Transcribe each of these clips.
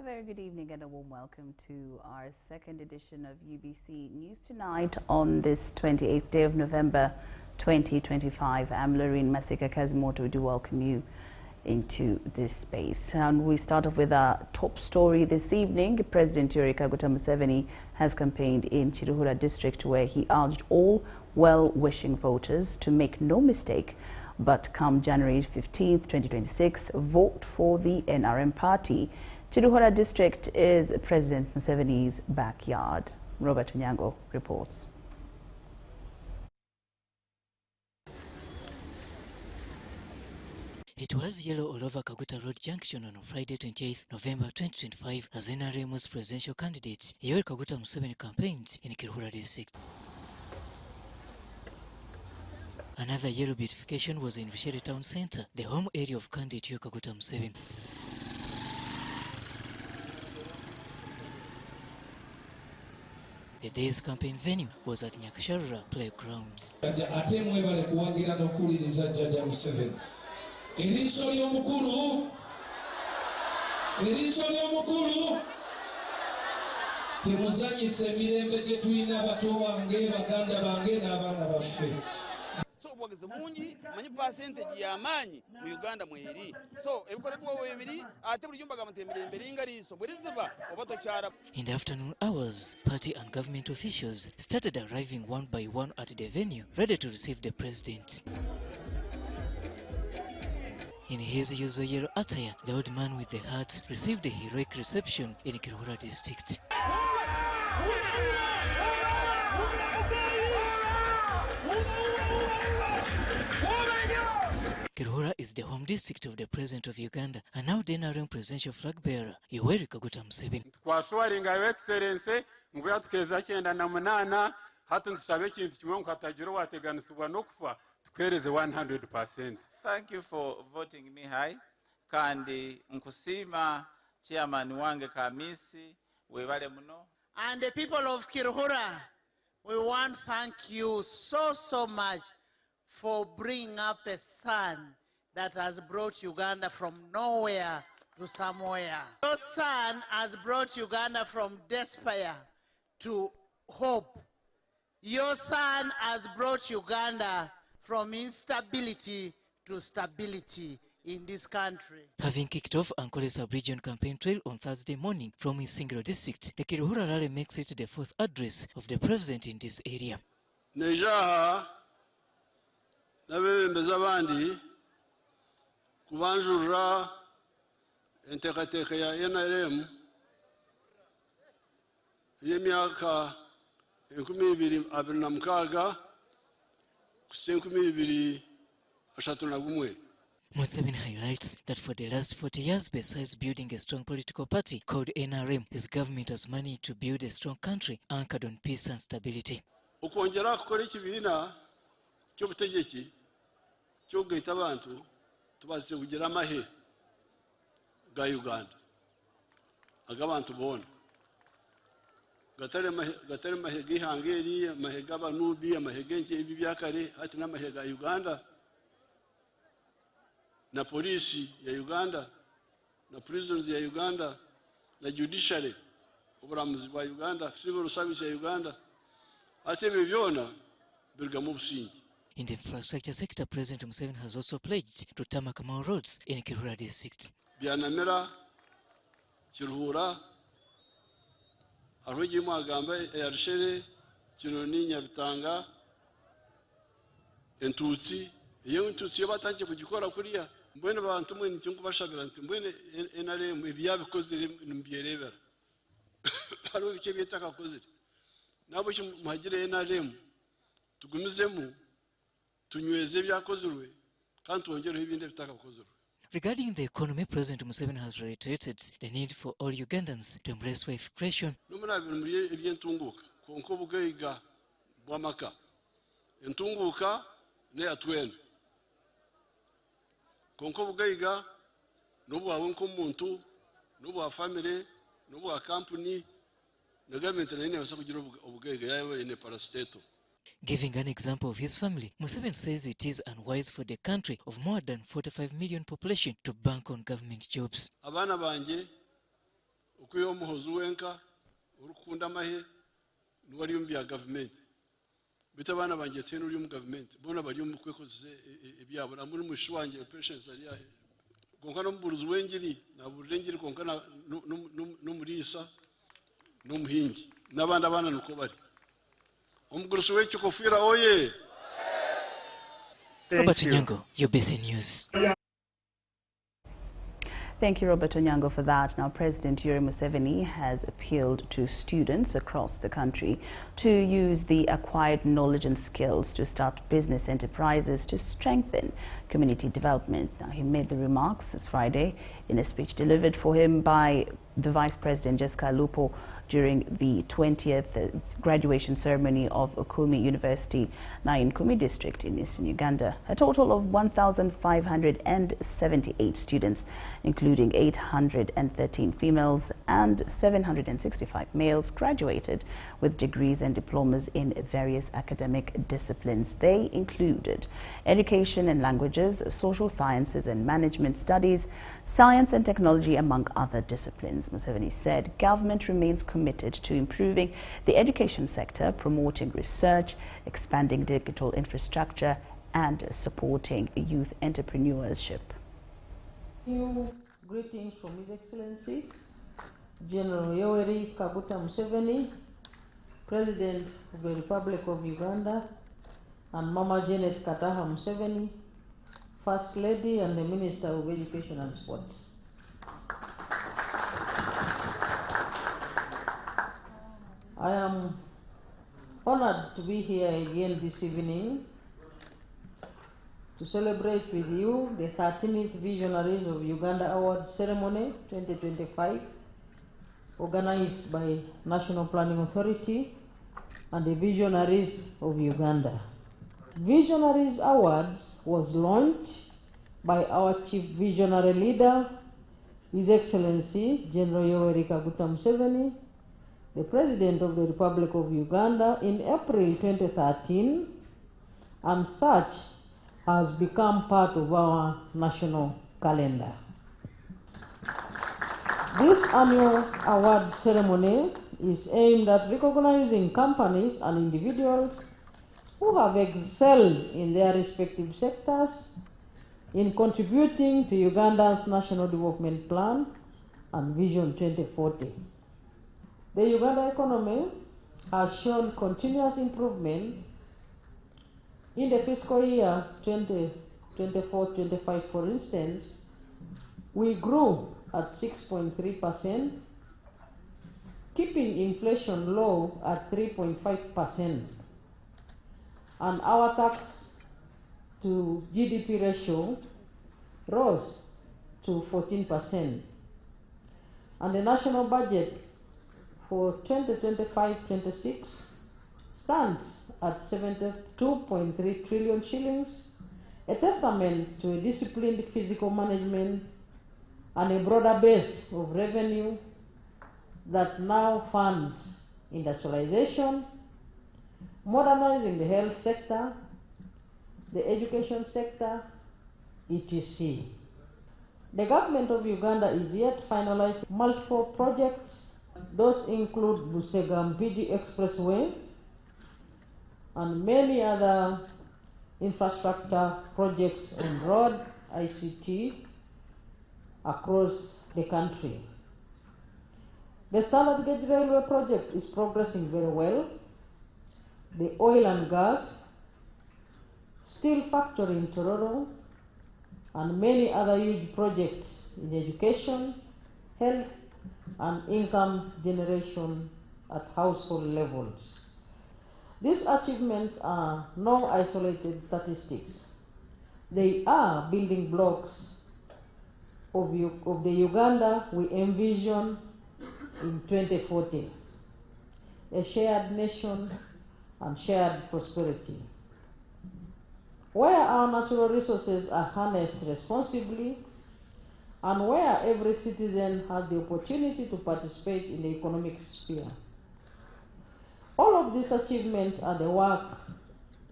A very good evening and a warm welcome to our second edition of UBC News Tonight on this 28th day of November 2025. I'm Lauryn Masika Kazimoto. We do welcome you into this space. And we start off with our top story this evening. President Yoweri Kaguta Museveni has campaigned in Kiruhura district, where he urged all well-wishing voters to make no mistake, but come January 15th, 2026, vote for the NRM party. Kiruhura district is President Museveni's backyard. Robert Onyango reports. It was yellow all over Kaguta Road Junction on Friday 28th November 2025 as NRM's presidential candidate Yoweri Kaguta Museveni campaigned in Kiruhura district. Another yellow beautification was in Visionaries town center, the home area of candidate Yoweri Kaguta Museveni. The day's campaign venue was at Nyakasharura Playgrounds. Obwogezi mungi manyi percentage y'amaanyi mu Uganda mweri so ebikoledwa webiri ate buli jumba gamutemberembe linga liso bweriziba oba tokyara. In the afternoon hours, party and government officials started arriving one by one at the venue, ready to receive the president. In his usual yellow attire, the old man with the hat received a heroic reception in Kiruhura district. Kiruhura is the home district of the President of Uganda and now the NRM presidential flag bearer, Yoweri Kaguta Museveni. Twashwaringa Your Excellency, nguya tukeza 98 hata ntushabe ikintu kimwe mukatagira wateganisibwa no kufa tukwereze 100%. Thank you for voting me high. Kandi nkusima chairman wange Kamisi webale muno. And the people of Kiruhura, we want to thank you so much for bringing up a son that has brought Uganda from nowhere to somewhere. Your son has brought Uganda from despair to hope. Your son has brought Uganda from instability to stability in this country. Having kicked off Ankole's sub-region campaign trail on Thursday morning from his single district, the Kiruhura rally makes it the fourth address of the president in this area. Nejaha nabembeza abandi kubanjurira enteekateeka ya NRM y'emyaka 2026 kusa 2031. Museveni highlights that for the last 40 years, besides building a strong political party called NRM, his government has managed to build a strong country anchored on peace and stability. Ukongera kukora ekibiina ky'obutegetsi ky'okugaita abantu tubaze kugira amahe ga Uganda ag'abantu bona gatare mahe g'ihanga amahe g'abanubi amahe g'ebi byakare hati n'amahe ga Uganda na polisi ya Uganda na prisons ya Uganda na Judicial oburamuzi bwa Uganda civil service ya Uganda ate byona birgamu busingi. In the infrastructure sector, President Museveni has also pledged to tarmac more roads in Kiruhura district. Byanamera Kiruhura aroji mwagamba yarishere kinoni Nyabitanga entutsi iyo ntutsi batangiye kugikora kuriya mbone abantu mwe n'icyo bashabira nti mbone NRM ibyabikoze mbyerebera haro bike byetaka kozire nabo cyo muhagire NRM tugumizemo tunyweze byakozirwe kandi twongereho ibindi bitakakozirwe. Regarding the economy, President Museveni has reiterated the need for all Ugandans to embrace wealth creation. Numuna muri ebyentunguka konko bugaiga bwamaka entunguka ne atwene konko bugaiga n'obwa wonko muntu n'obwa family n'obwa company na government na ine kugira ubugaiga yawe ine parastato. Giving an example of his family, Museveni says it is unwise for the country of more than 45 million population to bank on government jobs. Abana banje ukuyo muhozu wenka urukunda mahe nuwari yumbi ya government bita bana banjye tene uri mu government bona bari mu kwekoze ibyabo na muri mushwanje patience ari yahe gonka no muburuzi wengiri na burengiri gonka no murisa no muhingi nabandi abana nuko bari umugurusi w'ecyo kofira oye. Robert Nyango, UBC News. Thank you, Robert Onyango, for that. Now, President Yoweri Museveni has appealed to students across the country to use the acquired knowledge and skills to start business enterprises to strengthen community development. Now, he made the remarks this Friday in a speech delivered for him by the Vice President, Jessica Lupo, during the 20th graduation ceremony of Okumi University, now in Kumi district in eastern Uganda. A total of 1,578 students, including 813 females and 765 males, graduated with degrees and diplomas in various academic disciplines. They included education and languages, social sciences and management studies, science and technology, among other disciplines. Museveni said government remains committed to improving the education sector, promoting research, expanding digital infrastructure, and supporting youth entrepreneurship. Greetings from His Excellency General Yoweri Kaguta Museveni, President of the Republic of Uganda, and Mama Janet Kataha Museveni, First Lady and the Minister of Education and Sports. I am honored to be here again this evening to celebrate with you the 13th Visionaries of Uganda Award Ceremony 2025, organized by National Planning Authority and the Visionaries of Uganda. Visionaries Awards was launched by our Chief Visionary Leader, His Excellency General Yoweri Kaguta Museveni, the President of the Republic of Uganda, in April 2013, and such has become part of our national calendar. This annual award ceremony is aimed at recognizing companies and individuals who have excelled in their respective sectors in contributing to Uganda's National Development Plan and Vision 2040. The Uganda economy has shown continuous improvement. In the fiscal year 2024-25, for instance, we grew at 6.3%, keeping inflation low at 3.5%, and our tax to GDP ratio rose to 14%, and the national budget for 2025-26 stands at 72.3 trillion shillings, a testament to a disciplined fiscal management and a broader base of revenue that now funds industrialization, modernizing the health sector, the education sector, etc. The government of Uganda is yet to finalize multiple projects. Those include Busega-Mpigi Expressway and many other infrastructure projects on road, ICT across the country. The standard gauge railway project is progressing very well. The oil and gas, steel factory in Tororo, and many other huge projects in education, health, and income generation at household levels. These achievements are no isolated statistics. They are building blocks of the Uganda we envision in 2040, a shared nation and shared prosperity, where our natural resources are harnessed responsibly and where every citizen has the opportunity to participate in the economic sphere. All of these achievements are the work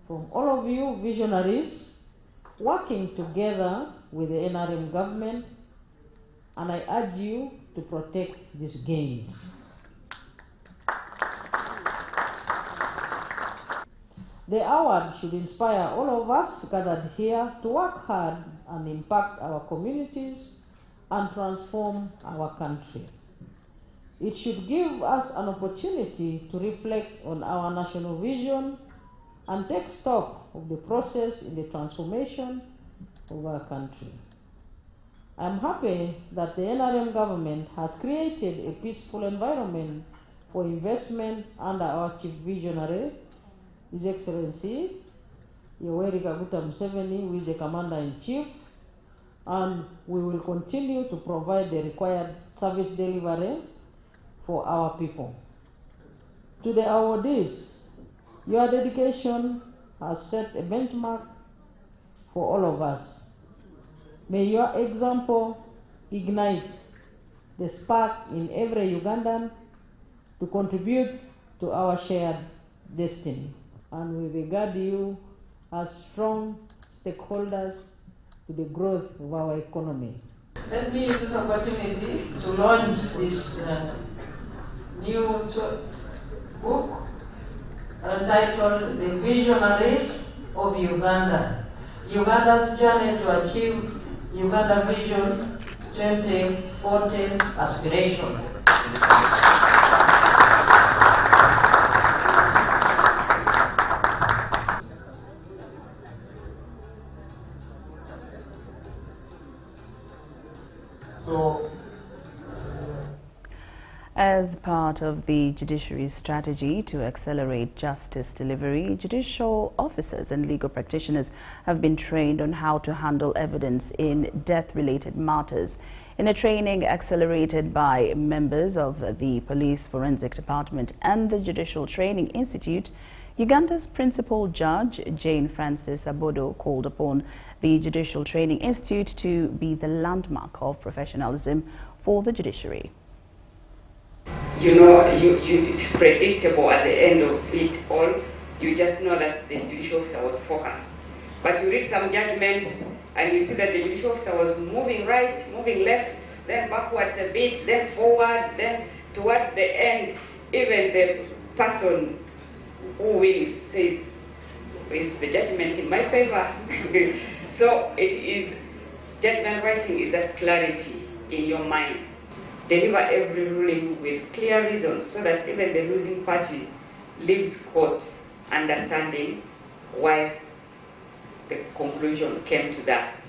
from all of you visionaries working together with the NRM government, and I urge you to protect these gains. The award should inspire all of us gathered here to work hard and impact our communities and transform our country. It should give us an opportunity to reflect on our national vision and take stock of the process in the transformation of our country. I'm happy that the NRM government has created a peaceful environment for investment under our chief visionary, His Excellency Yoweri Kaguta Museveni, who is the Commander-in-Chief, and we will continue to provide the required service delivery for our people. To the awardees, your dedication has set a benchmark for all of us. May your example ignite the spark in every Ugandan to contribute to our shared destiny. And we regard you as strong stakeholders to the growth of our economy. Let me use this opportunity to launch this new book entitled The Visionaries of Uganda, Uganda's Journey to Achieve Uganda Vision 2014 Aspiration. As part of the judiciary's strategy to accelerate justice delivery, judicial officers and legal practitioners have been trained on how to handle evidence in death-related matters. In a training accelerated by members of the Police Forensic Department and the Judicial Training Institute, Uganda's principal judge, Jane Francis Abodo, called upon the Judicial Training Institute to be the landmark of professionalism for the judiciary. You know, it's predictable at the end of it all. You just know that the judicial officer was focused. But you read some judgments and you see that the judicial officer was moving right, moving left, then backwards a bit, then forward, then towards the end, even the person who wins says, is the judgment in my favor? So it is, judgment writing is that clarity in your mind. Deliver every ruling with clear reasons so that even the losing party leaves court understanding why the conclusion came to that.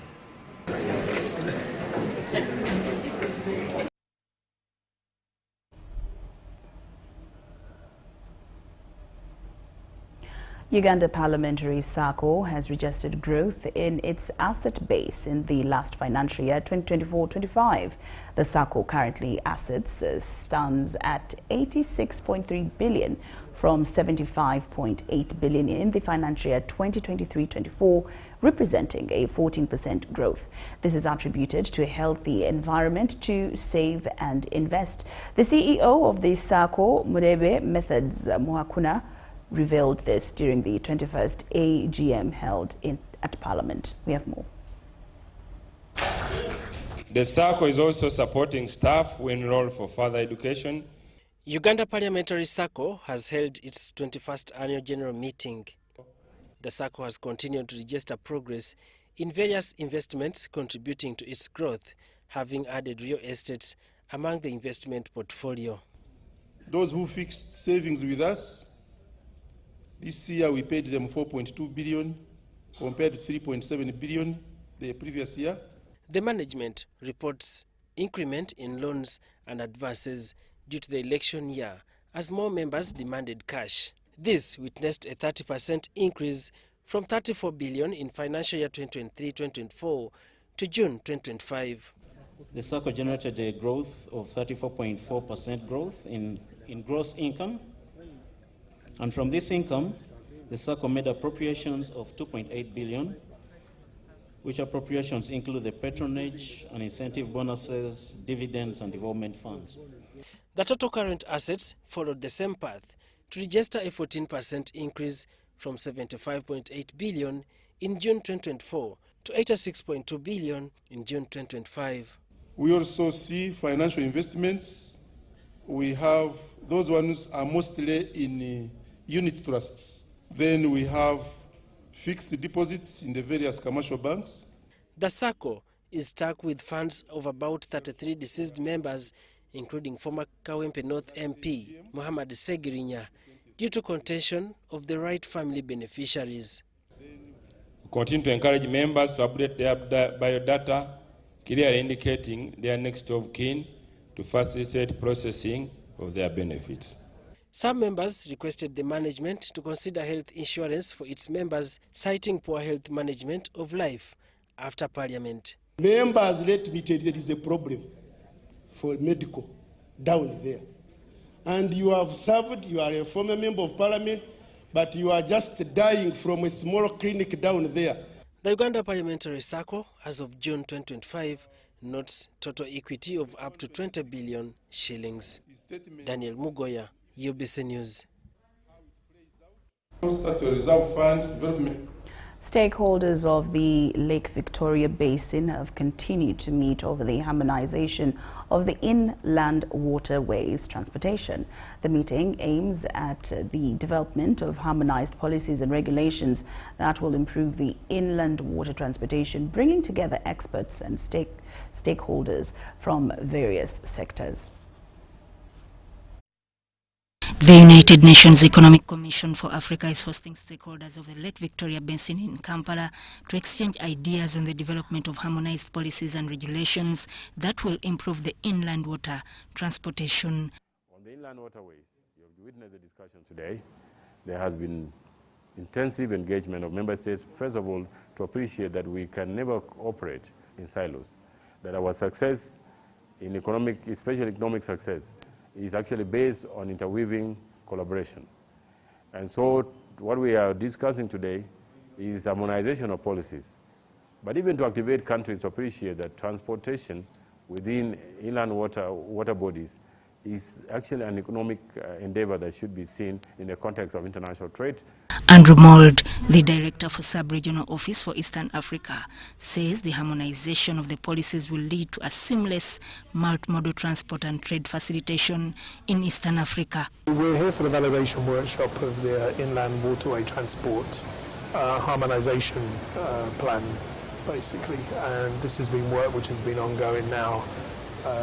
Uganda Parliamentary Sacco has registered growth in its asset base in the last financial year 2024-25. The Sacco currently assets stands at 86.3 billion from 75.8 billion in the financial year 2023-24, representing a 14% growth. This is attributed to a healthy environment to save and invest. The CEO of the Sacco, Murebe Methods Muhakuna, revealed this during the 21st AGM held at Parliament. We have more. The Sacco is also supporting staff who enroll for further education. Uganda Parliamentary Sacco has held its 21st annual general meeting. The Sacco has continued to register progress in various investments contributing to its growth, having added real estate among the investment portfolio. Those who fixed savings with us, this year we paid them 4.2 billion compared to 3.7 billion the previous year. The management reports increment in loans and advances due to the election year as more members demanded cash. This witnessed a 30% increase from 34 billion in financial year 2023-2024 to June 2025. The Sacco generated a growth of 34.4% growth in gross income. And from this income, the Sacco made appropriations of 2.8 billion, which appropriations include the patronage and incentive bonuses, dividends, and development funds. The total current assets followed the same path to register a 14% increase from 75.8 billion in June 2024 to 86.2 billion in June 2025. We also see financial investments. We have, those ones are mostly in unit trusts. Then we have fixed deposits in the various commercial banks. The Sacco is stuck with funds of about 33 deceased members, including former Kawempe North MP Muhammad Segirinya, due to contention of the right family beneficiaries. We continue to encourage members to update their biodata, clearly indicating their next of kin to facilitate processing of their benefits. Some members requested the management to consider health insurance for its members, citing poor health management of life after Parliament. Members, let me tell you, there is a problem for medical down there. And you have served, you are a former member of Parliament, but you are just dying from a small clinic down there. The Uganda Parliamentary Sacco, as of June 2025, notes total equity of up to 20 billion shillings. Daniel Mugoya, UBC News. Reserve Fund development. Stakeholders of the Lake Victoria Basin have continued to meet over the harmonization of the inland waterways transportation. The meeting aims at the development of harmonized policies and regulations that will improve the inland water transportation, bringing together experts and stakeholders from various sectors. The United Nations Economic Commission for Africa is hosting stakeholders of the Lake Victoria Basin in Kampala to exchange ideas on the development of harmonized policies and regulations that will improve the inland water transportation. On the inland waterways, you have witnessed the discussion today. There has been intensive engagement of member states, first of all, to appreciate that we can never operate in silos, that our success in economic, especially economic success, is actually based on interweaving collaboration. And so what we are discussing today is harmonization of policies. But even to activate countries to appreciate that transportation within inland water bodies is actually an economic endeavor that should be seen in the context of international trade. Andrew Mould, the Director for Sub-Regional Office for Eastern Africa, says the harmonization of the policies will lead to a seamless multimodal transport and trade facilitation in Eastern Africa. We're here for the validation workshop of the inland waterway transport harmonization plan, basically. And this has been work which has been ongoing now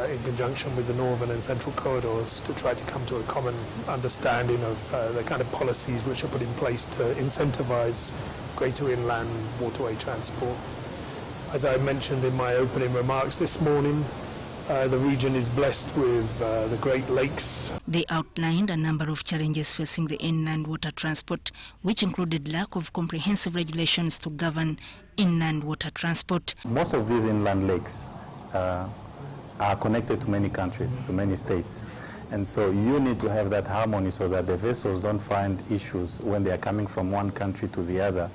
in conjunction with the northern and central corridors to try to come to a common understanding of the kind of policies which are put in place to incentivize greater inland waterway transport. As I mentioned in my opening remarks this morning, the region is blessed with the Great Lakes. They outlined a number of challenges facing the inland water transport, which included lack of comprehensive regulations to govern inland water transport. Most of these inland lakes are connected to many countries, to many states. And so you need to have that harmony so that the vessels don't find issues when they are coming from one country to the other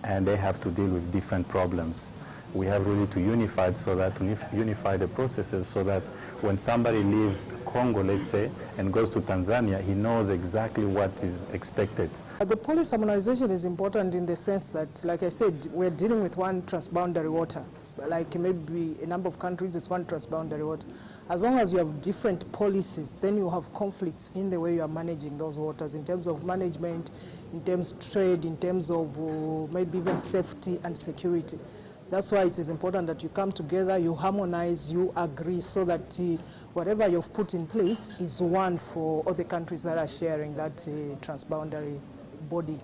and they have to deal with different problems. We have really to unify the processes so that when somebody leaves Congo, let's say, and goes to Tanzania, he knows exactly what is expected. The policy harmonization is important in the sense that, like I said, we're dealing with one transboundary water. Like maybe a number of countries, it's one transboundary water. As long as you have different policies, then you have conflicts in the way you are managing those waters, in terms of management, in terms of trade, in terms of maybe even safety and security. That's why it is important that you come together, you harmonize, you agree, so that whatever you've put in place is one for all the countries that are sharing that transboundary body.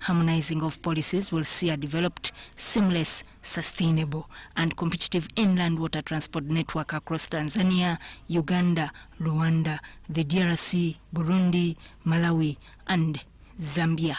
Harmonizing of policies will see a developed, seamless, sustainable and competitive inland water transport network across Tanzania, Uganda, Rwanda, the DRC, Burundi, Malawi and Zambia.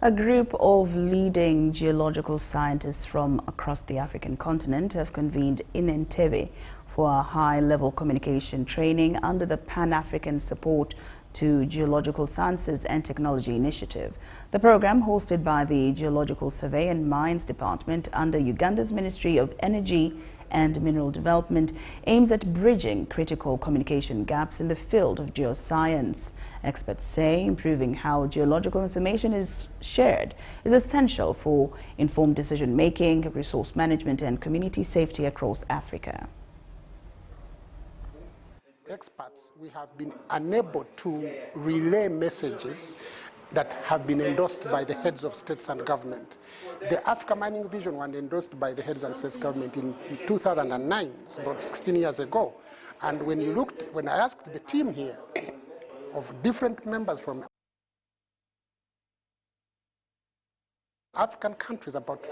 A group of leading geological scientists from across the African continent have convened in Entebbe for a high-level communication training under the Pan-African Support to Geological Sciences and Technology Initiative. The program, hosted by the Geological Survey and Mines Department under Uganda's Ministry of Energy and Mineral Development, aims at bridging critical communication gaps in the field of geoscience. Experts say improving how geological information is shared is essential for informed decision-making, resource management and community safety across Africa. Experts, we have been unable to relay messages that have been endorsed by the heads of states and government. The Africa Mining Vision was endorsed by the heads and states government in 2009, it's about 16 years ago. And when I asked the team here of different members from African countries, about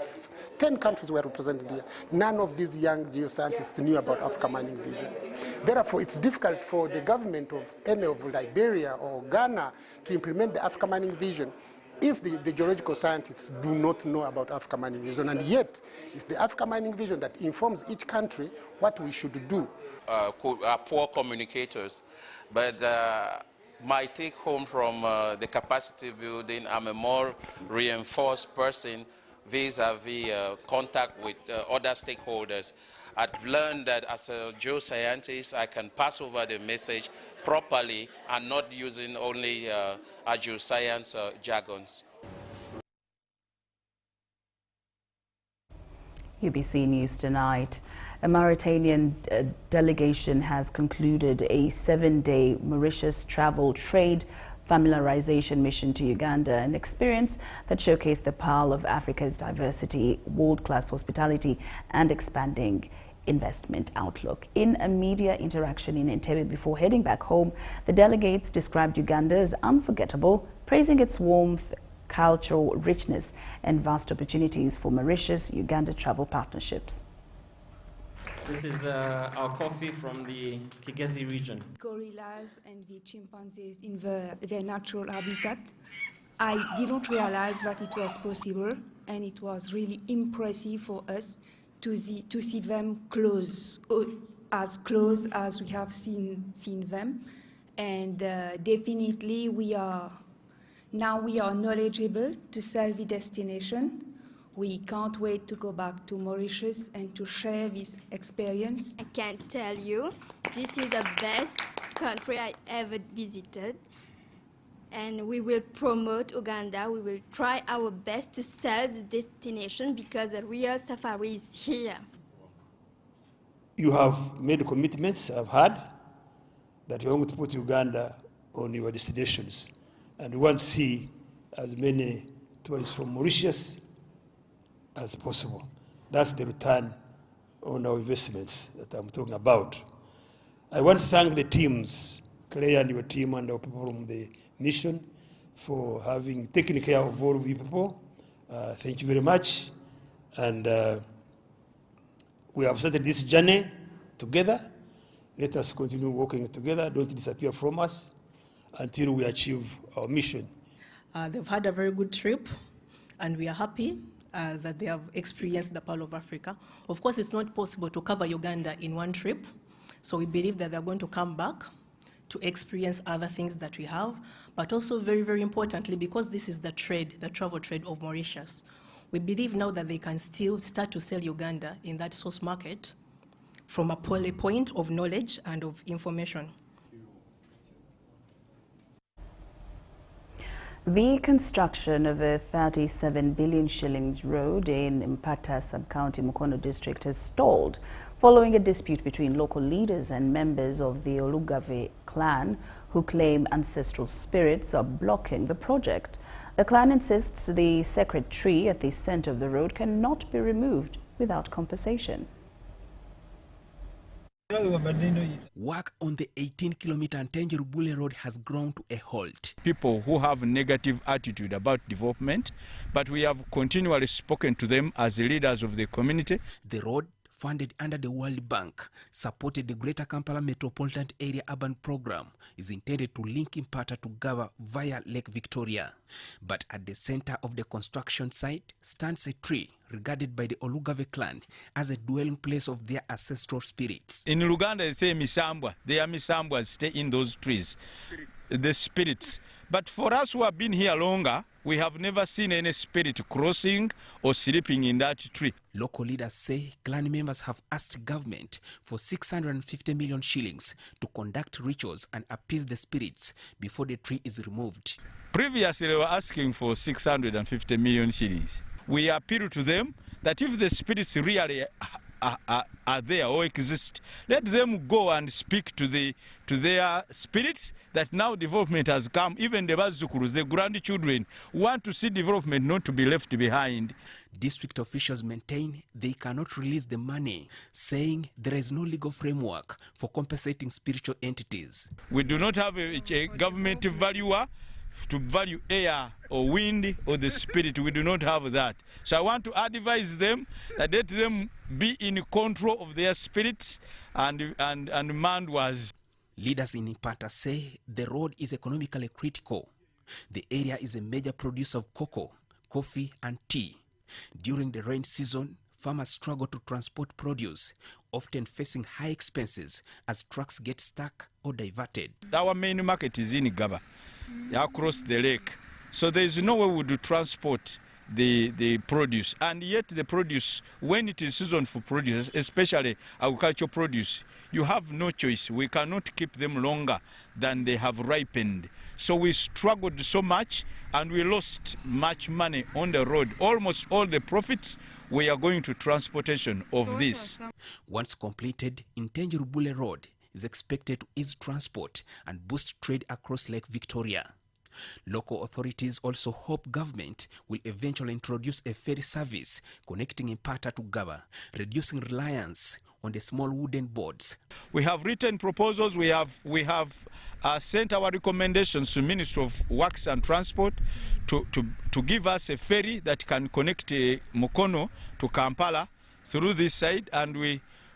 10 countries were represented here. None of these young geoscientists knew about Africa Mining Vision. Therefore, it's difficult for the government of any of Liberia or Ghana to implement the Africa Mining Vision if the geological scientists do not know about Africa Mining Vision. And yet, it's the Africa Mining Vision that informs each country what we should do. Are poor communicators, but my take home from the capacity building, I'm a more reinforced person vis-a-vis contact with other stakeholders. I've learned that as a geoscientist, I can pass over the message properly and not using only geoscience jargons. UBC News Tonight. A Mauritanian delegation has concluded a 7-day Mauritius travel, trade, familiarization mission to Uganda, an experience that showcased the power of Africa's diversity, world-class hospitality, and expanding investment outlook. In a media interaction in Entebbe before heading back home, the delegates described Uganda as unforgettable, praising its warmth, cultural richness, and vast opportunities for Mauritius-Uganda travel partnerships. This is our coffee from the Kasese region. Gorillas and the chimpanzees in their natural habitat. I didn't realize that it was possible, and it was really impressive for us to see them close as we have seen them. And definitely we are knowledgeable to sell the destination. We can't wait to go back to Mauritius and to share this experience. I can't tell you, this is the best country I ever visited. And we will promote Uganda. We will try our best to sell the destination because the real safari is here. You have made commitments, I've heard, that you're going to put Uganda on your destinations. And we want to see as many tourists from Mauritius as possible. That's the return on our investments that I'm talking about. I want to thank the teams, Claire and your team and our people from the mission for having taken care of all of you people. Thank you very much. And we have started this journey together. Let us continue working together. Don't disappear from us until we achieve our mission. They've had a very good trip, and we are happy that they have experienced the Pearl of Africa. Of course, it's not possible to cover Uganda in one trip, so we believe that they're going to come back to experience other things that we have, but also very, very importantly, because this is the trade, the travel trade of Mauritius, we believe now that they can still start to sell Uganda in that source market from a point of knowledge and of information. The construction of a 37 billion shillings road in Mpata Sub-County Mukono district has stalled following a dispute between local leaders and members of the Olugave clan who claim ancestral spirits are blocking the project. The clan insists the sacred tree at the center of the road cannot be removed without compensation. Work on the 18-kilometer Ntenjeru Bule Road has ground to a halt. People who have negative attitude about development, but we have continually spoken to them as the leaders of the community. The road, funded under the World Bank, supported the Greater Kampala Metropolitan Area Urban Program, is intended to link Mpata to Gava via Lake Victoria. But at the center of the construction site stands a tree regarded by the Olugave clan as a dwelling place of their ancestral spirits. In Luganda, they say Misambwa. Their Misambwas stay in those trees. the spirits. But for us who have been here longer, we have never seen any spirit crossing or sleeping in that tree. Local leaders say clan members have asked government for 650 million shillings to conduct rituals and appease the spirits before the tree is removed. Previously, they were asking for 650 million shillings. We appeal to them that if the spirits really are there or exist, let them go and speak to their spirits that now development has come. Even the Bazukurus, the grandchildren, want to see development not to be left behind. District officials maintain they cannot release the money, saying there is no legal framework for compensating spiritual entities. We do not have a government valuer to value air or wind or the spirit. We do not have that. So I want to advise them that let them be in control of their spirits and mandwas. Leaders in Impata say the road is economically critical. The area is a major producer of cocoa, coffee and tea. During the rain season, farmers struggle to transport produce, often facing high expenses as trucks get stuck or diverted. Our main market is in Gaba, across the lake. So there is no way we would transport the produce. And yet the produce, when it is season for produce, especially agricultural produce, you have no choice. We cannot keep them longer than they have ripened. So we struggled so much and we lost much money on the road. Almost all the profits we are going to transportation of this. Once completed, Intenjurubule Road is expected to ease transport and boost trade across Lake Victoria. Local authorities also hope government will eventually introduce a ferry service connecting Impata to Gaba, reducing reliance on the small wooden boats. We have written proposals. We have sent our recommendations to Ministry of Works and Transport to give us a ferry that can connect Mukono to Kampala through this side, and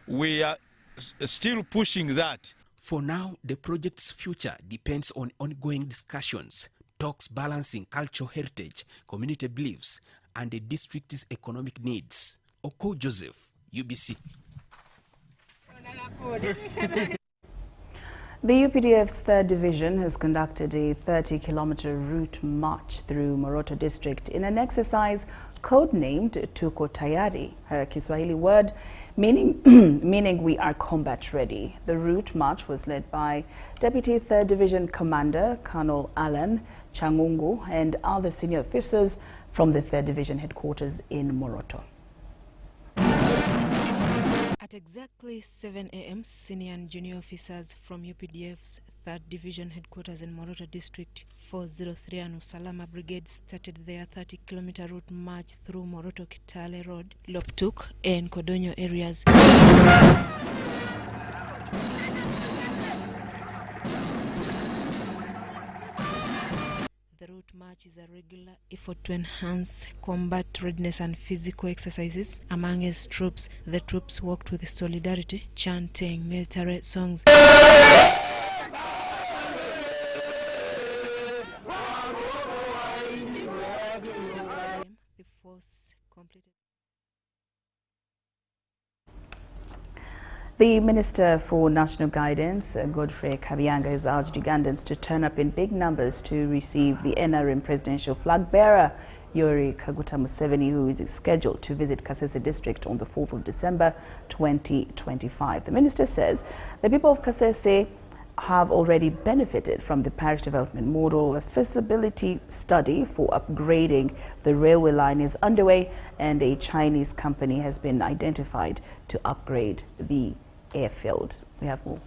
we are still pushing that. For now, the project's future depends on ongoing discussions, talks balancing cultural heritage, community beliefs, and the district's economic needs. Oko Joseph, UBC. The UPDF's 3rd Division has conducted a 30-kilometer route march through Moroto district in an exercise codenamed Tuko Tayari, her Kiswahili word meaning we are combat ready. The route march was led by Deputy 3rd Division Commander Colonel Alan Changungu and other senior officers from the 3rd Division headquarters in Moroto. At exactly 7 a.m., senior and junior officers from UPDF's 3rd Division headquarters in Moroto District 403 and Usalama Brigade started their 30-kilometer route march through Moroto Kitale Road, Loptuk, and Kodonyo areas. The route march is a regular effort to enhance combat readiness and physical exercises among its troops. The troops worked with solidarity, chanting military songs. The force completed. The Minister for National Guidance, Godfrey Kabianga, has urged Ugandans to turn up in big numbers to receive the NRM presidential flag bearer, Yoweri Kaguta Museveni, who is scheduled to visit Kasese district on the 4th of December 2025. The minister says the people of Kasese have already benefited from the parish development model. A feasibility study for upgrading the railway line is underway, and a Chinese company has been identified to upgrade the airfield. We have more.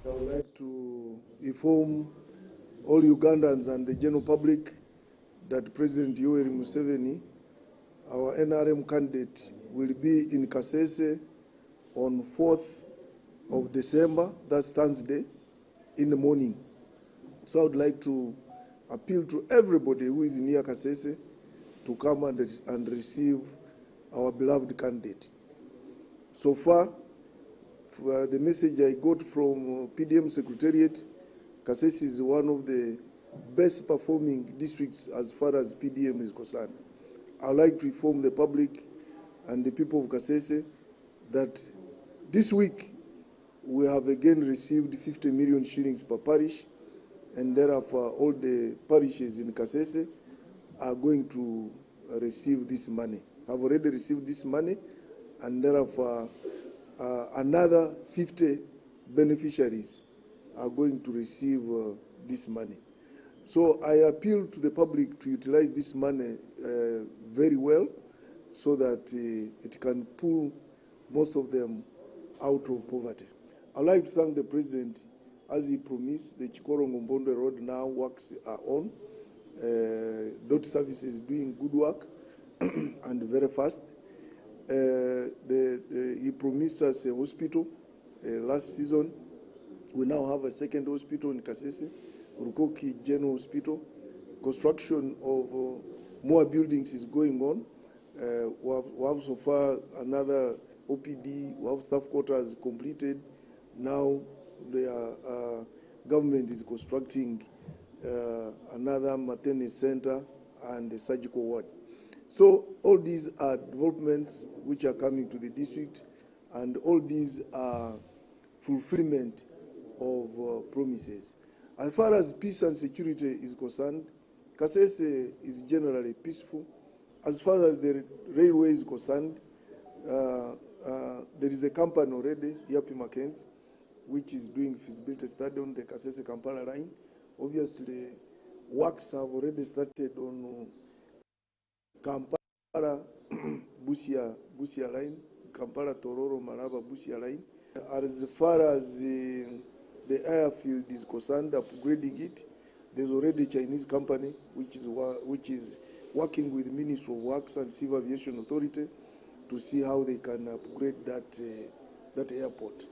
I would like to inform all Ugandans and the general public that President Yoweri Museveni, our NRM candidate, will be in Kasese on 4th of December, that's Thursday, in the morning. So I would like to appeal to everybody who is near Kasese to come and receive our beloved candidate. So far, for the message I got from PDM Secretariat, Kasese is one of the best performing districts as far as PDM is concerned. I would like to inform the public and the people of Kasese that this week we have again received 50 million shillings per parish and therefore all the parishes in Kasese are going to receive this money, have already received this money, and therefore another 50 beneficiaries are going to receive this money. So I appeal to the public to utilize this money very well so that it can pull most of them out of poverty. I'd like to thank the President. As he promised, the Chikoro-Ngombondo Road now works are on. DOT service is doing good work and very fast. He promised us a hospital last season. We now have a second hospital in Kasese, Rukoki General Hospital. Construction of more buildings is going on. We have so far another OPD, we have staff quarters completed. Now the government is constructing another maternity center and a surgical ward. So all these are developments which are coming to the district, and all these are fulfillment of promises. As far as peace and security is concerned, Kasese is generally peaceful. As far as the railway is concerned, there is a company already, Yapi Mackenzie, which is doing feasibility study on the Kasese-Kampala line. Obviously, works have already started on Kampala-Busia line, Kampala-Tororo-Maraba-Busia line. As far as the airfield is concerned, upgrading it, there's already a Chinese company which is working with the Ministry of Works and Civil Aviation Authority to see how they can upgrade that airport.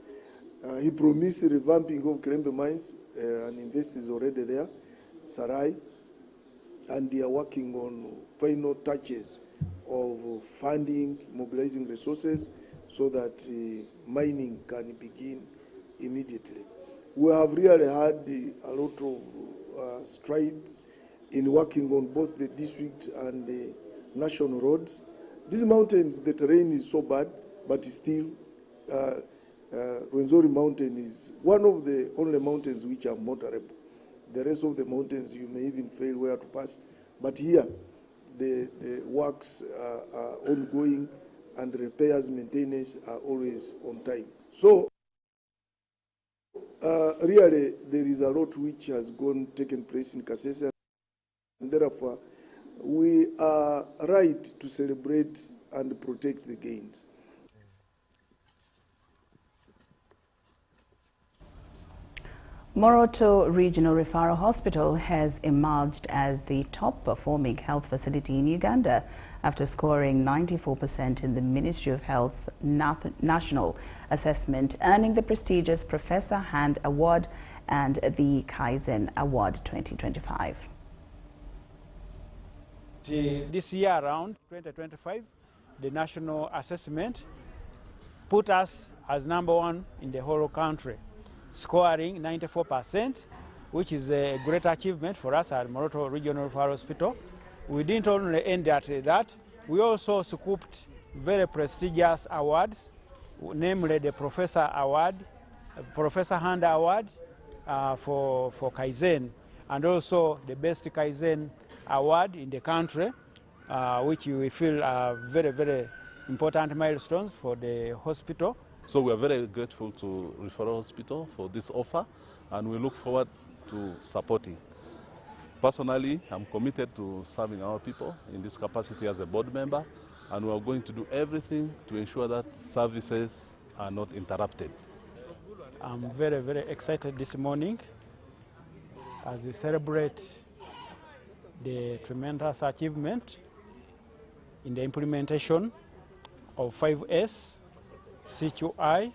He promised revamping of Kirembe mines, and investors already there, Sarai, and they are working on final touches of funding, mobilizing resources so that mining can begin immediately. We have really had a lot of strides in working on both the district and the national roads. These mountains, the terrain is so bad, but still, Rwenzori Mountain is one of the only mountains which are motorable. The rest of the mountains, you may even fail where to pass. But here, the works are ongoing, and repairs, maintenance are always on time. So, really, there is a lot which has taken place in Kasese, and therefore, we are right to celebrate and protect the gains. Moroto Regional Referral Hospital has emerged as the top-performing health facility in Uganda after scoring 94% in the Ministry of Health National Assessment, earning the prestigious Professor Hand Award and the Kaizen Award 2025. This year around, 2025, the national assessment put us as #1 in the whole country, scoring 94%, which is a great achievement for us at Moroto Regional Referral Hospital. We didn't only end at that, we also scooped very prestigious awards, namely the Professor Award, Professor Hand Award for Kaizen, and also the Best Kaizen Award in the country, which we feel are very, very important milestones for the hospital. So we are very grateful to Referral Hospital for this offer, and we look forward to supporting. Personally, I'm committed to serving our people in this capacity as a board member, and we are going to do everything to ensure that services are not interrupted. I'm very, very excited this morning as we celebrate the tremendous achievement in the implementation of 5S, CQI,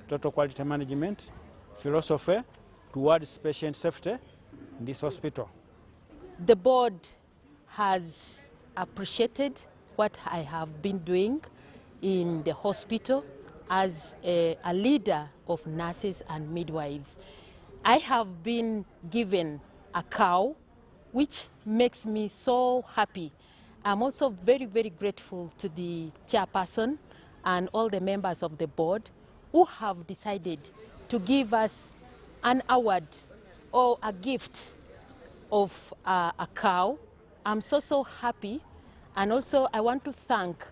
total quality management, philosophy towards patient safety in this hospital. The board has appreciated what I have been doing in the hospital as a leader of nurses and midwives. I have been given a cow, which makes me so happy. I'm also very, very grateful to the chairperson and all the members of the board who have decided to give us an award or a gift of a cow. I'm so happy. And also I want to thank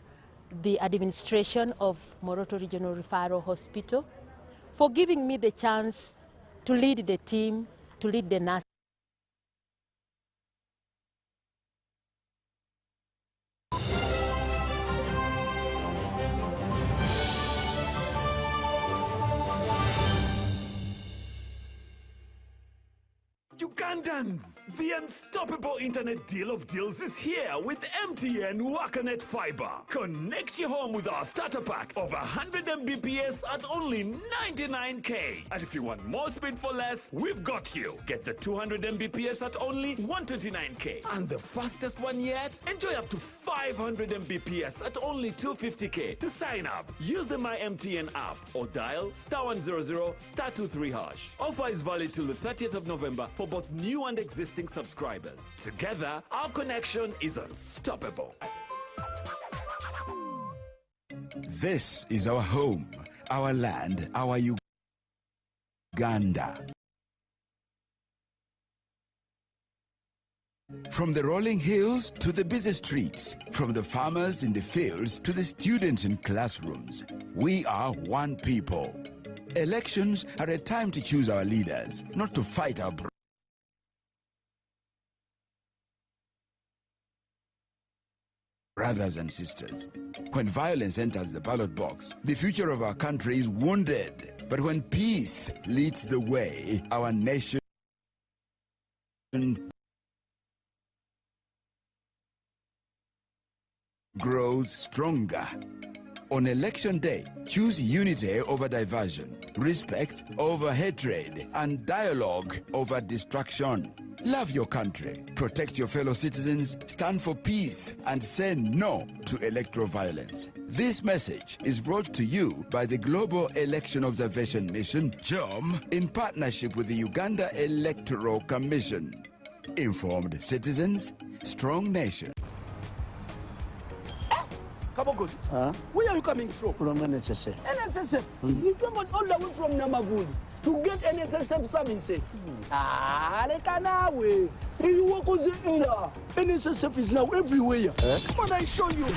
the administration of Moroto Regional Referral Hospital for giving me the chance to lead the team, to lead the nurse. Ugandans, the unstoppable internet deal of deals is here with MTN WakaNet Fiber. Connect your home with our starter pack of 100 Mbps at only 99k. And if you want more speed for less, we've got you. Get the 200 Mbps at only 129k. And the fastest one yet? Enjoy up to 500 Mbps at only 250k. To sign up, use the My MTN app or dial *100 *23#. Offer is valid till the 30th of November for both new and existing subscribers. Together, our connection is unstoppable. This is our home, our land, our Uganda. From the rolling hills to the busy streets, from the farmers in the fields to the students in classrooms, we are one people. Elections are a time to choose our leaders, not to fight our brothers and sisters. When violence enters the ballot box, the future of our country is wounded. But when peace leads the way, our nation grows stronger. On election day, choose unity over diversion, respect over hatred, and dialogue over distraction. Love your country, protect your fellow citizens, stand for peace, and say no to electoral violence. This message is brought to you by the Global Election Observation Mission, GEOM, in partnership with the Uganda Electoral Commission. Informed citizens, strong nation. Kabogozi, where are you coming from? From NSSF. NSSF? You traveled all the way from Namagundi to get NSSF services. Lekanawe. NSSF is now everywhere. Come on, I show you. You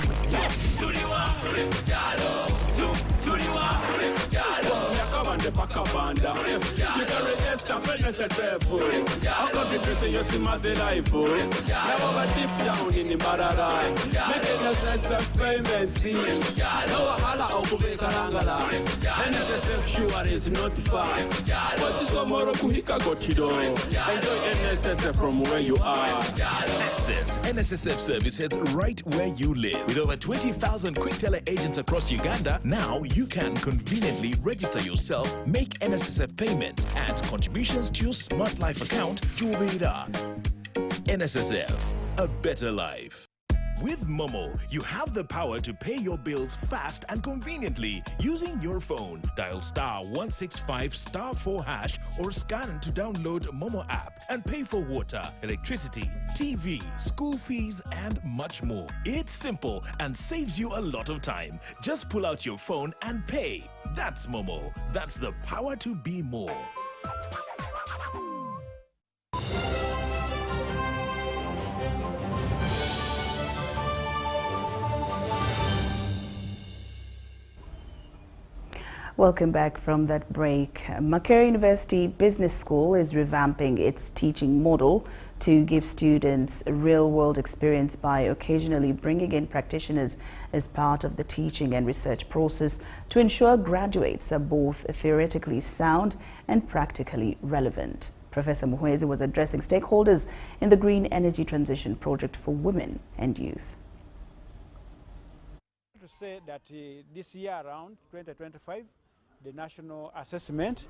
can register for NSSF. I'll contribute to your Simate life. Now over deep down in the Marara. Make NSSF payments. No Hala Okubekarangala. NSSF sure is not far. But tomorrow Kuhika Gotido. Enjoy NSSF from where you are. Access NSSF services right where you live. With over 20,000 quick teller agents across Uganda, now you can conveniently register yourself, make NSSF payments and contributions to your Smart Life account, Jubira. NSSF, a better life. With Momo, you have the power to pay your bills fast and conveniently using your phone. Dial *165*4# or scan to download Momo app and pay for water, electricity, TV, school fees, and much more. It's simple and saves you a lot of time. Just pull out your phone and pay. That's Momo. That's the power to be more. Welcome back from that break. Makerere University Business School is revamping its teaching model to give students a real-world experience by occasionally bringing in practitioners as part of the teaching and research process to ensure graduates are both theoretically sound and practically relevant. Professor Muhwezi was addressing stakeholders in the Green Energy Transition Project for Women and Youth. To say that this year around 2025, the national assessment.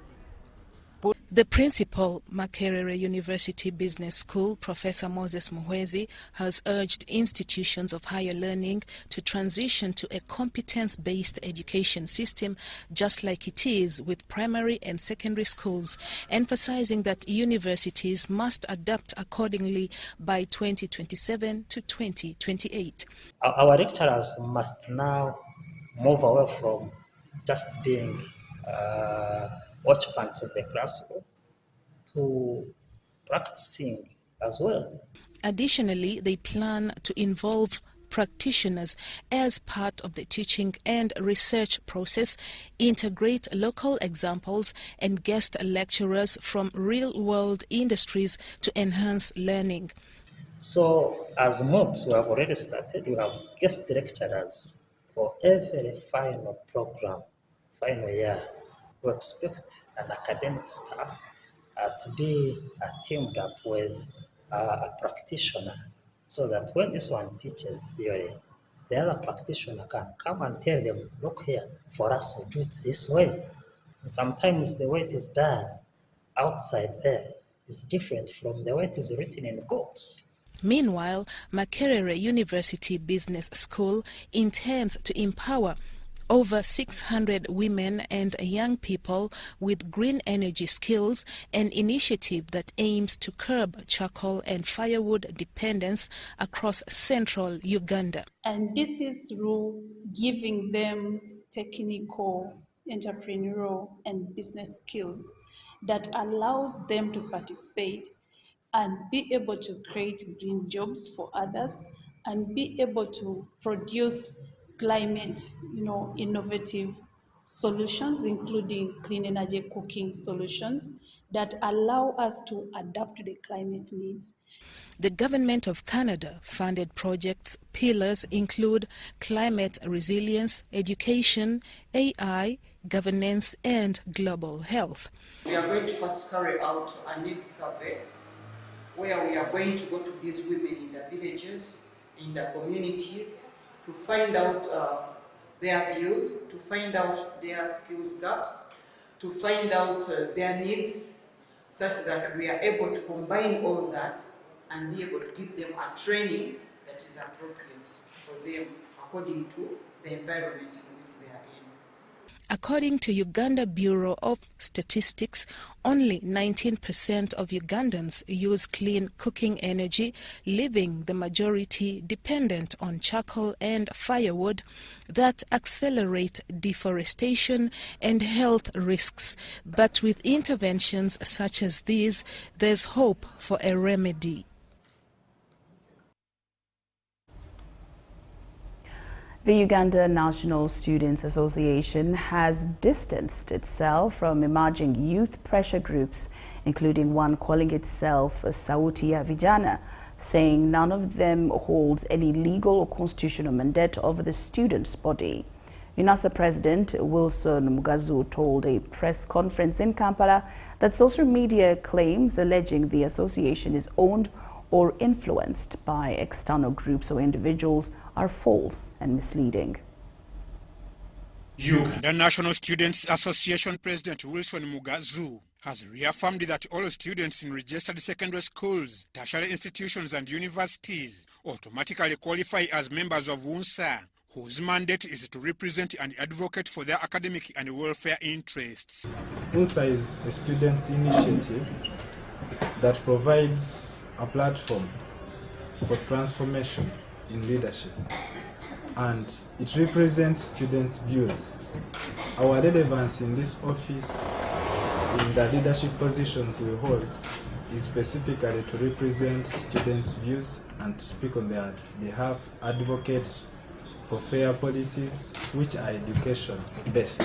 The principal, Makerere University Business School, Professor Moses Muhwezi, has urged institutions of higher learning to transition to a competence-based education system, just like it is with primary and secondary schools, emphasizing that universities must adapt accordingly by 2027 to 2028. Our lecturers must now move away from just being occupants of the classroom to practicing as well. Additionally, they plan to involve practitioners as part of the teaching and research process, integrate local examples and guest lecturers from real-world industries to enhance learning. So as MOBs, we have already started. We have guest lecturers for every final program, final year. We expect an academic staff to be teamed up with a practitioner, so that when this one teaches theory, the other practitioner can come and tell them, look here, for us we do it this way. Sometimes the way it is done outside there is different from the way it is written in books. Meanwhile, Makerere University Business School intends to empower over 600 women and young people with green energy skills, an initiative that aims to curb charcoal and firewood dependence across central Uganda. And this is through giving them technical, entrepreneurial, and business skills that allows them to participate and be able to create green jobs for others and be able to produce climate, innovative solutions, including clean energy cooking solutions that allow us to adapt to the climate needs. The Government of Canada funded projects pillars include climate resilience, education, AI, governance, and global health. We are going to first carry out a needs survey where we are going to go to these women in the villages, in the communities, to find out their views, to find out their skills gaps, to find out their needs, such that we are able to combine all that and be able to give them a training that is appropriate for them according to the environment in which they are in. According to Uganda Bureau of Statistics, only 19% of Ugandans use clean cooking energy, leaving the majority dependent on charcoal and firewood that accelerate deforestation and health risks. But with interventions such as these, there's hope for a remedy. The Uganda National Students Association has distanced itself from emerging youth pressure groups, including one calling itself Sauti ya Vijana, saying none of them holds any legal or constitutional mandate over the students' body. UNASA President Wilson Mugazu told a press conference in Kampala that social media claims alleging the association is owned or influenced by external groups or individuals are false and misleading. Uganda National Students Association President Wilson Mugazu has reaffirmed that all students in registered secondary schools, tertiary institutions and universities automatically qualify as members of UNSA, whose mandate is to represent and advocate for their academic and welfare interests. UNSA is a students' initiative that provides a platform for transformation in leadership, and it represents students' views. Our relevance in this office, in the leadership positions we hold, is specifically to represent students' views and to speak on their behalf, advocate for fair policies which are education-based.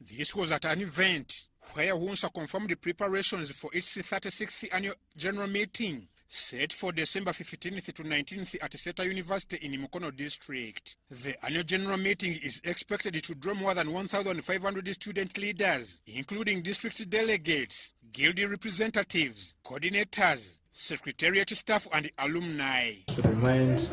This was at an event where UNSA confirmed the preparations for its 36th annual general meeting, set for December 15th to 19th at Seta University in Mukono district. The annual general meeting is expected to draw more than 1,500 student leaders, including district delegates, guild representatives, coordinators, secretariat staff and alumni. To remind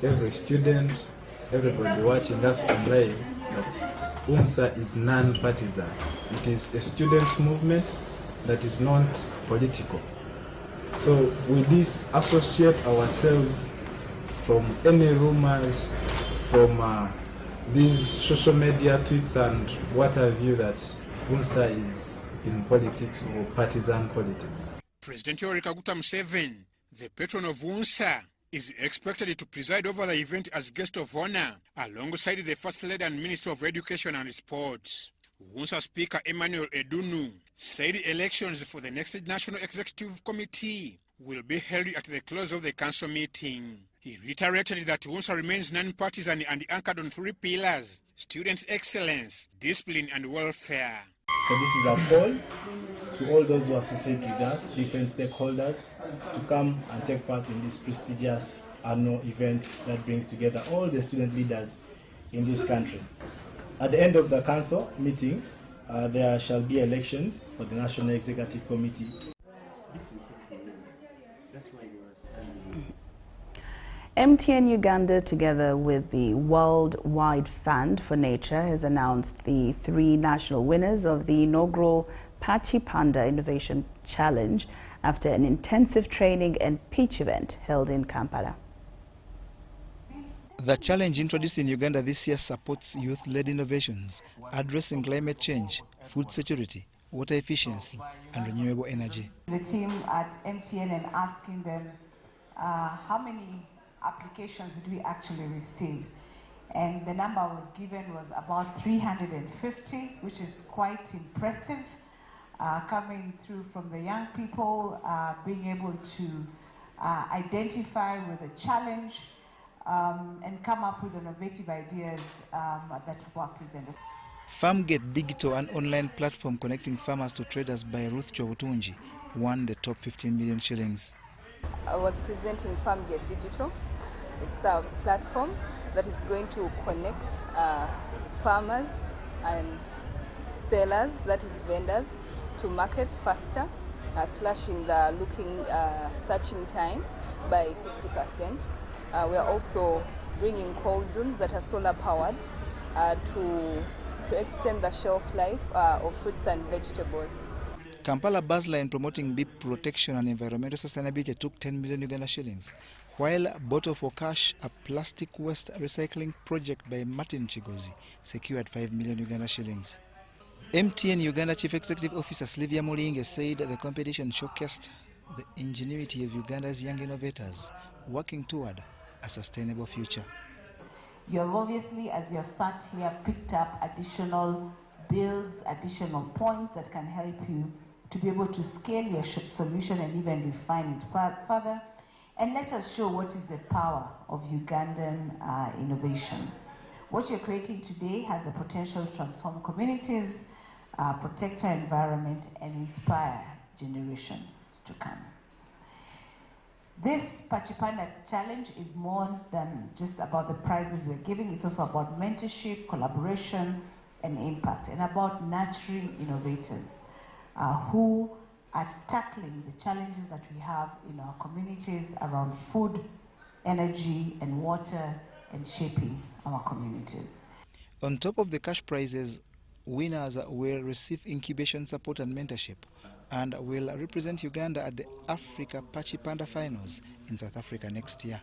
every student, everybody watching us online, that UNSA is non-partisan. It is a students' movement that is not political. So we disassociate ourselves from any rumors, from these social media tweets and what have you, that UNSA is in politics or partisan politics. President Yoweri Kaguta Museveni, the patron of UNSA, is expected to preside over the event as guest of honor alongside the First Lady and Minister of Education and Sports. UNSA Speaker Emmanuel Edunu said elections for the next National Executive Committee will be held at the close of the council meeting. He reiterated that UNSA remains non-partisan and anchored on three pillars: student excellence, discipline and welfare. So this is a call to all those who associate with us, different stakeholders, to come and take part in this prestigious annual event that brings together all the student leaders in this country. At the end of the council meeting, there shall be elections for the National Executive Committee. This is what it is. That's why you are standing. MTN Uganda, together with the Worldwide Fund for Nature, has announced the 3 national winners of the inaugural Pachi Panda Innovation Challenge after an intensive training and pitch event held in Kampala. The challenge introduced in Uganda this year supports youth-led innovations addressing climate change, food security, water efficiency and renewable energy. The team at MTN and asking them how many applications did we actually receive, and the number was given was about 350, which is quite impressive, coming through from the young people, being able to identify with a challenge and come up with innovative ideas that were presented. FarmGate Digital, an online platform connecting farmers to traders by Ruth Chobutunji, won the top 15 million shillings. I was presenting FarmGate Digital. It's a platform that is going to connect farmers and sellers, that is vendors, to markets faster, slashing the searching time by 50%. We are also bringing cold rooms that are solar powered to extend the shelf life of fruits and vegetables. Kampala Buzzline, promoting bee protection and environmental sustainability, took 10 million Uganda shillings, while Bottle for Cash, a plastic waste recycling project by Martin Chigozi, secured 5 million Uganda shillings. MTN Uganda Chief Executive Officer Sylvia Mulinge said the competition showcased the ingenuity of Uganda's young innovators working toward a sustainable future. You have obviously, as you have sat here, picked up additional builds, additional points that can help you to be able to scale your solution and even refine it further. And let us show what is the power of Ugandan innovation. What you're creating today has the potential to transform communities, protect our environment, and inspire generations to come. This Pachi Panda Challenge is more than just about the prizes we're giving. It's also about mentorship, collaboration, and impact, and about nurturing innovators who are tackling the challenges that we have in our communities around food, energy, and water, and shaping our communities. On top of the cash prizes, winners will receive incubation support and mentorship, and will represent Uganda at the Africa Pachi Panda Finals in South Africa next year.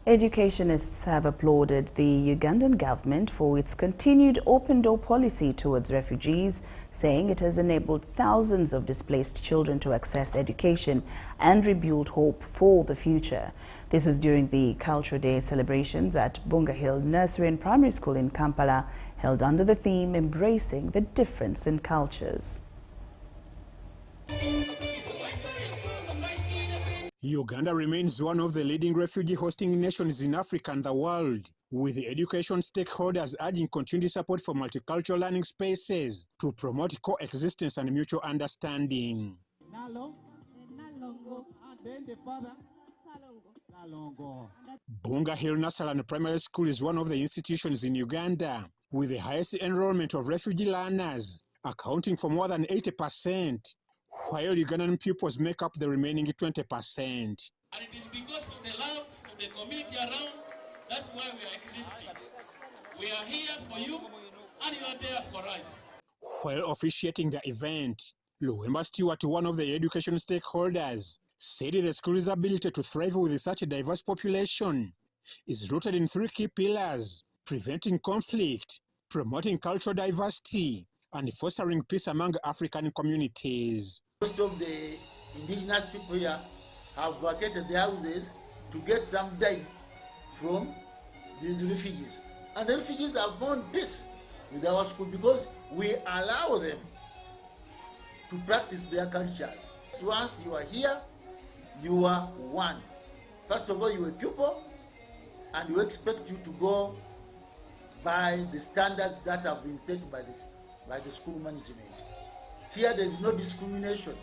Educationists have applauded the Ugandan government for its continued open-door policy towards refugees, saying it has enabled thousands of displaced children to access education and rebuild hope for the future. This was during the Cultural Day celebrations at Bunga Hill Nursery and Primary School in Kampala, held under the theme Embracing the Difference in Cultures. Uganda remains one of the leading refugee hosting nations in Africa and the world, with the education stakeholders urging continued support for multicultural learning spaces to promote coexistence and mutual understanding. Bunga Hill Nursery and Primary School is one of the institutions in Uganda with the highest enrollment of refugee learners, accounting for more than 80%, while Ugandan pupils make up the remaining 20%. And it is because of the love of the community around, that's why we are existing. We are here for you, and you are there for us. While officiating the event, Lauryn Stewart, one of the education stakeholders, said the school's ability to thrive with such a diverse population is rooted in three key pillars: preventing conflict, promoting cultural diversity, and fostering peace among African communities. Most of the indigenous people here have vacated their houses to get some dime from these refugees. And the refugees have found peace with our school because we allow them to practice their cultures. Once you are here, you are one. First of all, you are a pupil, and we expect you to go by the standards that have been set by the school management. Here, there is no discrimination.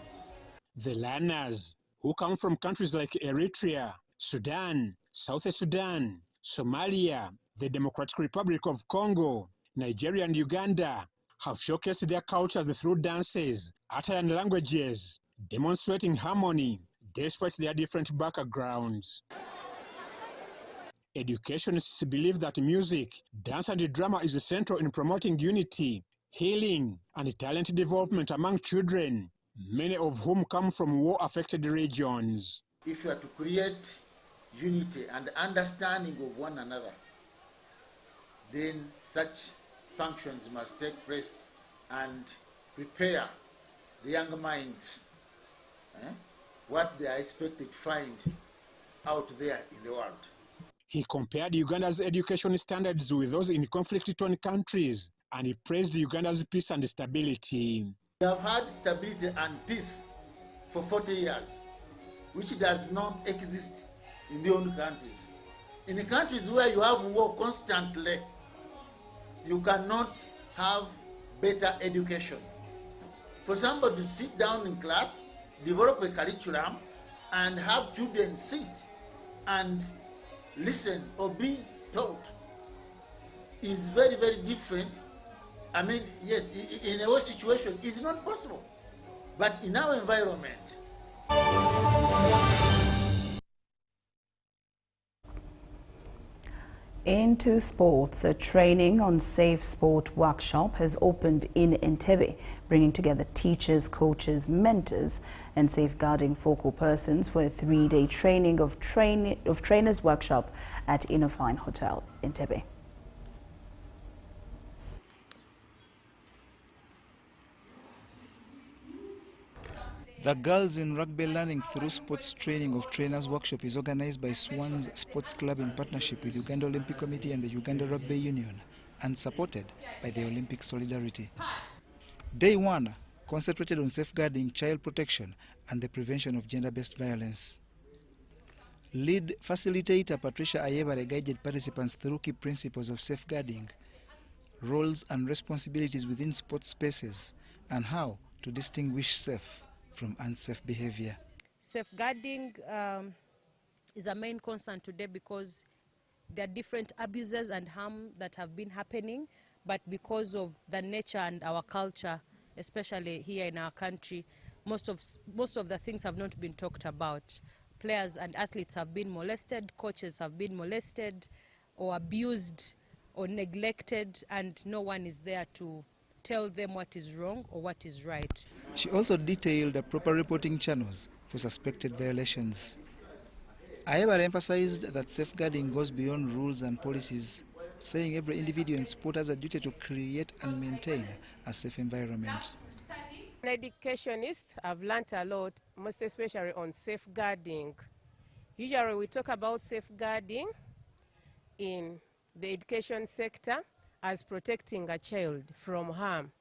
The learners, who come from countries like Eritrea, Sudan, South Sudan, Somalia, the Democratic Republic of Congo, Nigeria and Uganda, have showcased their cultures through dances, attire and languages, demonstrating harmony despite their different backgrounds. Educationists believe that music, dance and drama is central in promoting unity, healing and talent development among children, many of whom come from war-affected regions. If you are to create unity and understanding of one another, then such functions must take place and prepare the young minds what they are expected to find out there in the world. He compared Uganda's education standards with those in conflict-torn countries, and he praised Uganda's peace and stability. We have had stability and peace for 40 years, which does not exist in the old countries. In the countries where you have war constantly, you cannot have better education. For somebody to sit down in class, develop a curriculum, and have children sit and listen or be taught is very, very different. I mean, yes, in a war situation, it's not possible. But in our environment, into sports, a training on safe sport workshop has opened in Entebbe, bringing together teachers, coaches, mentors and safeguarding focal persons for a 3-day training of trainers workshop at Innofine Hotel, Entebbe. The Girls in Rugby Learning Through Sports Training of Trainers Workshop is organized by Swans Sports Club in partnership with Uganda Olympic Committee and the Uganda Rugby Union and supported by the Olympic Solidarity. Day 1 concentrated on safeguarding child protection and the prevention of gender-based violence. Lead facilitator Patricia Ayebare guided participants through key principles of safeguarding, roles and responsibilities within sports spaces, and how to distinguish safe from unsafe behavior. Safeguarding is a main concern today because there are different abuses and harm that have been happening, but because of the nature and our culture, especially here in our country, most of the things have not been talked about. Players and athletes have been molested, coaches have been molested or abused or neglected, and no one is there to tell them what is wrong or what is right. She also detailed the proper reporting channels for suspected violations. Ayebare emphasized that safeguarding goes beyond rules and policies, saying every individual in sport has a duty to create and maintain a safe environment. Educationists have learnt a lot, most especially on safeguarding. Usually we talk about safeguarding in the education sector as protecting a child from harm.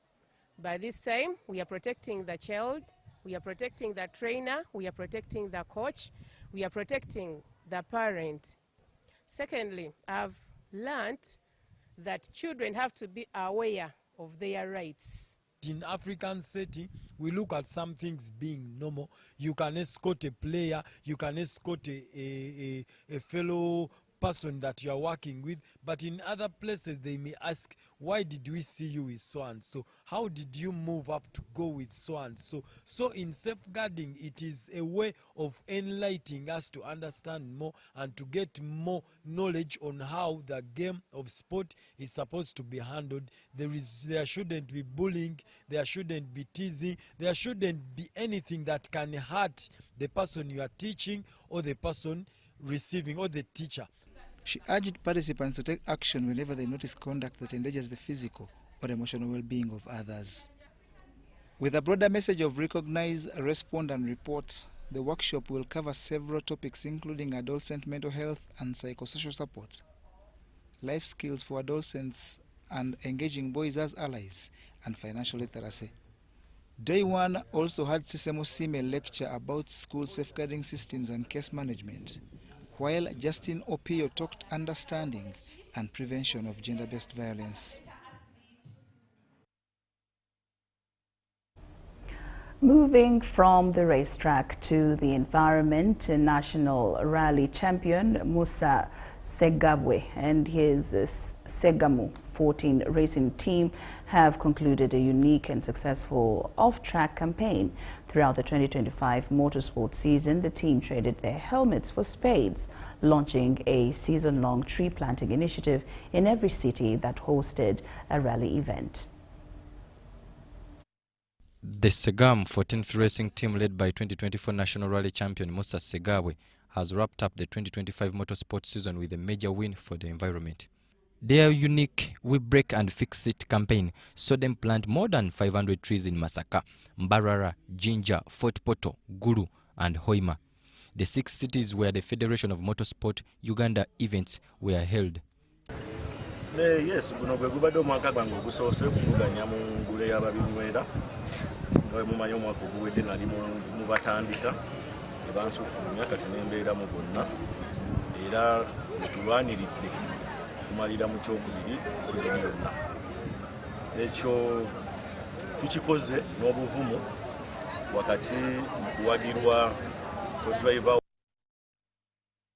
By this time, we are protecting the child, we are protecting the trainer, we are protecting the coach, we are protecting the parent. Secondly, I've learned that children have to be aware of their rights. In African setting, we look at some things being normal. You can escort a player, you can escort a fellow person that you are working with, but in other places they may ask, why did we see you with so and so? How did you move up to go with so and so? So in safeguarding, it is a way of enlightening us to understand more and to get more knowledge on how the game of sport is supposed to be handled. There shouldn't be bullying, there shouldn't be teasing, there shouldn't be anything that can hurt the person you are teaching or the person receiving or the teacher. She urged participants to take action whenever they notice conduct that endangers the physical or emotional well-being of others. With a broader message of recognize, respond and report, the workshop will cover several topics including adolescent mental health and psychosocial support, life skills for adolescents and engaging boys as allies, and financial literacy. Day 1 also had Sisemo Sime lecture about school safeguarding systems and case management, while Justin Opio talked understanding and prevention of gender-based violence. Moving from the racetrack to the environment, national rally champion Musa Segabwe and his Segamu 14 racing team have concluded a unique and successful off-track campaign. Throughout the 2025 Motorsport season, the team traded their helmets for spades, launching a season-long tree planting initiative in every city that hosted a rally event. The Segam 14th racing team, led by 2024 National Rally champion Musa Segabwe, has wrapped up the 2025 Motorsport season with a major win for the environment. Their unique We Break and Fix It campaign saw them plant more than 500 trees in Masaka, Mbarara, Jinja, Fort Poto, Gulu and Hoima, the 6 cities where the Federation of Motorsport Uganda events were held. Yes, guno gwe gubadde omwaka gwange ogusoose okuvuganya mu ngule y'ababinywera nga mumanyi omwaka oguwedde nali mu batandika ne bansukulumya kati nembeera mu bonna era netulwaniridde kumalira mu kyokubiri sizoni yonna. Ekyo tukikoze n'obuvumu wakati mu kuwagirwa ko driver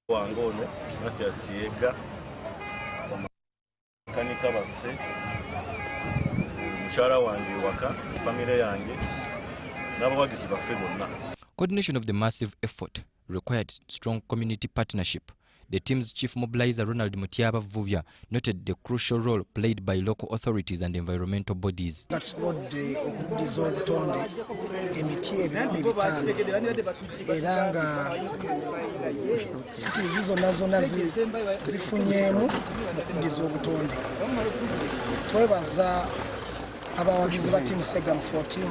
wange ono Mathias Kiyega, kanika baffe, mukyala wange waka, famire yange n'abawagizi baffe bonna. Coordination of the massive effort required strong community partnership. The team's chief mobilizer, Ronald Mutiaba Vuvya, noted the crucial role played by local authorities and environmental bodies. Tusobodde okuddiza obutonde emiti ebikumi 5 era nga cities zonna zifunyeemu okuddiza obutonde. Twebaza abawagizi ba team Segam 14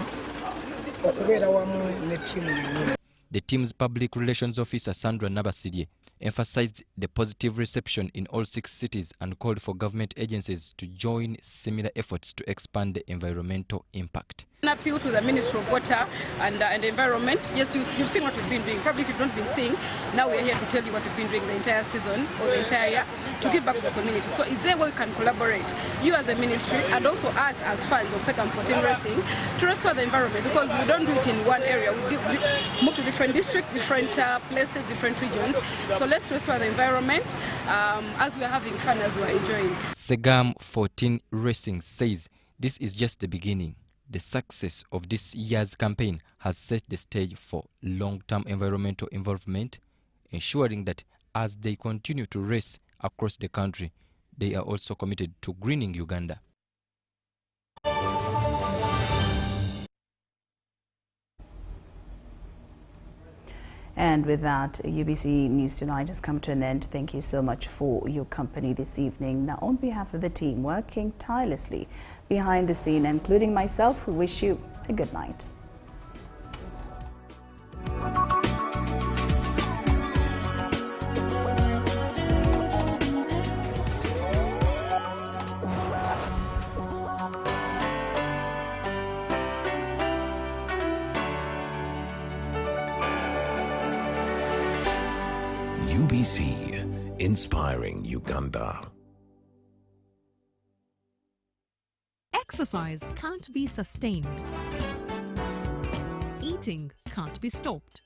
okubeera wamu ne ttiimu yennyini. The team's public relations officer, Sandra Nabasirye, emphasized the positive reception in all 6 cities and called for government agencies to join similar efforts to expand the environmental impact. An appeal to the Ministry of Water and Environment. Yes, you've seen what we've been doing. Probably if you've not been seeing, now we're here to tell you what we've been doing the entire season or the entire year to give back to the community. So is there a way we can collaborate, you as a ministry and also us as fans of Segam 14 Racing, to restore the environment? Because we don't do it in one area. We move to different districts, different places, different regions. So let's restore the environment as we are having fun, as we are enjoying. Segam 14 Racing says this is just the beginning. The success of this year's campaign has set the stage for long-term environmental involvement, ensuring that as they continue to race across the country, they are also committed to greening Uganda. And with that, UBC News Tonight has come to an end. Thank you so much for your company this evening. Now, on behalf of the team working tirelessly behind the scene, including myself, we wish you a good night. UBC, inspiring Uganda. Exercise can't be sustained. Eating can't be stopped.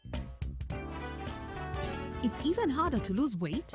It's even harder to lose weight